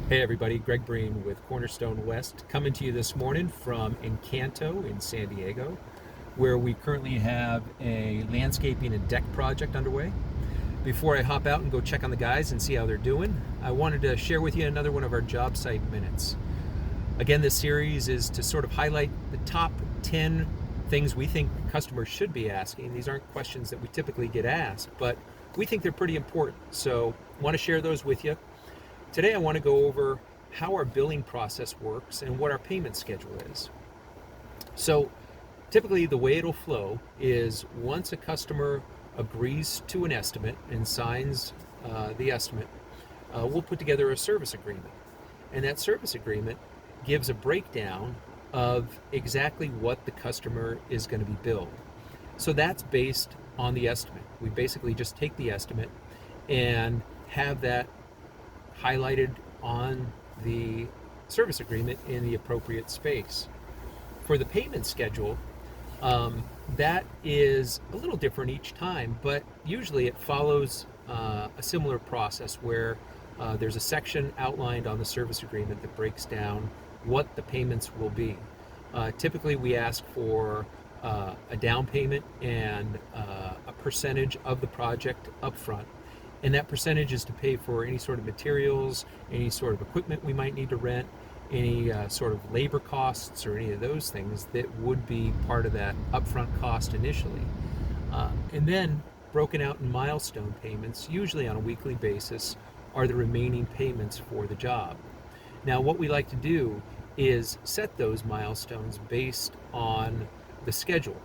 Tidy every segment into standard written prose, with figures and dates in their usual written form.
Hey everybody, Greg Breen with Cornerstone West coming to you this morning from Encanto in San Diego, where we currently have a landscaping and deck project underway. Before I hop out and go check on the guys and see how they're doing, I wanted to share with you another one of our job site minutes. Again, this series is to sort of highlight the top 10 things we think customers should be asking. These aren't questions that we typically get asked, but we think they're pretty important. So I want to share those with you. Today I want to go over how our billing process works and what our payment schedule is. So typically the way it'll flow is once a customer agrees to an estimate and signs the estimate, we'll put together a service agreement. And that service agreement gives a breakdown of exactly what the customer is going to be billed. So that's based on the estimate. We basically just take the estimate and have that highlighted on the service agreement in the appropriate space. For the payment schedule, that is a little different each time, but usually it follows a similar process where there's a section outlined on the service agreement that breaks down what the payments will be. Typically we ask for a down payment and a percentage of the project upfront. And that percentage is to pay for any sort of materials, any sort of equipment we might need to rent, any sort of labor costs or any of those things that would be part of that upfront cost initially. And then broken out in milestone payments, usually on a weekly basis, are the remaining payments for the job. Now what we like to do is set those milestones based on the schedule.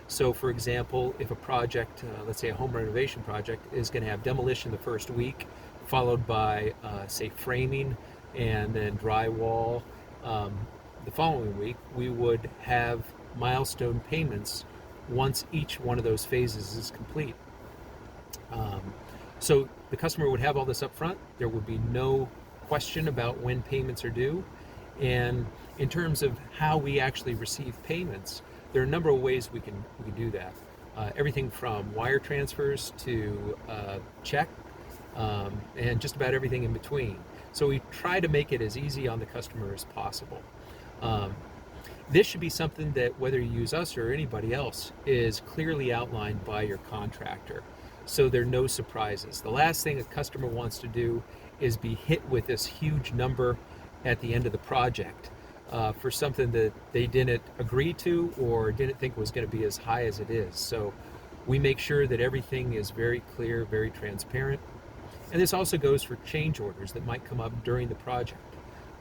So for example, if a project, let's say a home renovation project, is going to have demolition the first week, followed by, say, framing and then drywall the following week, we would have milestone payments once each one of those phases is complete. So the customer would have all this up front. There would be no question about when payments are due. And in terms of how we actually receive payments, there are a number of ways we can do that. Everything from wire transfers to check, and just about everything in between. So we try to make it as easy on the customer as possible. This should be something that, whether you use us or anybody else, is clearly outlined by your contractor, so there are no surprises. The last thing a customer wants to do is be hit with this huge number at the end of the project for something that they didn't agree to or didn't think was going to be as high as it is. So we make sure that everything is very clear, very transparent. And this also goes for change orders that might come up during the project.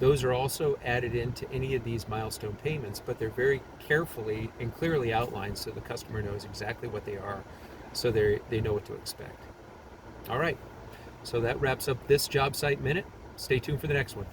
Those are also added into any of these milestone payments, but they're very carefully and clearly outlined so the customer knows exactly what they are, so they know what to expect. All right, so that wraps up this job site minute. Stay tuned for the next one.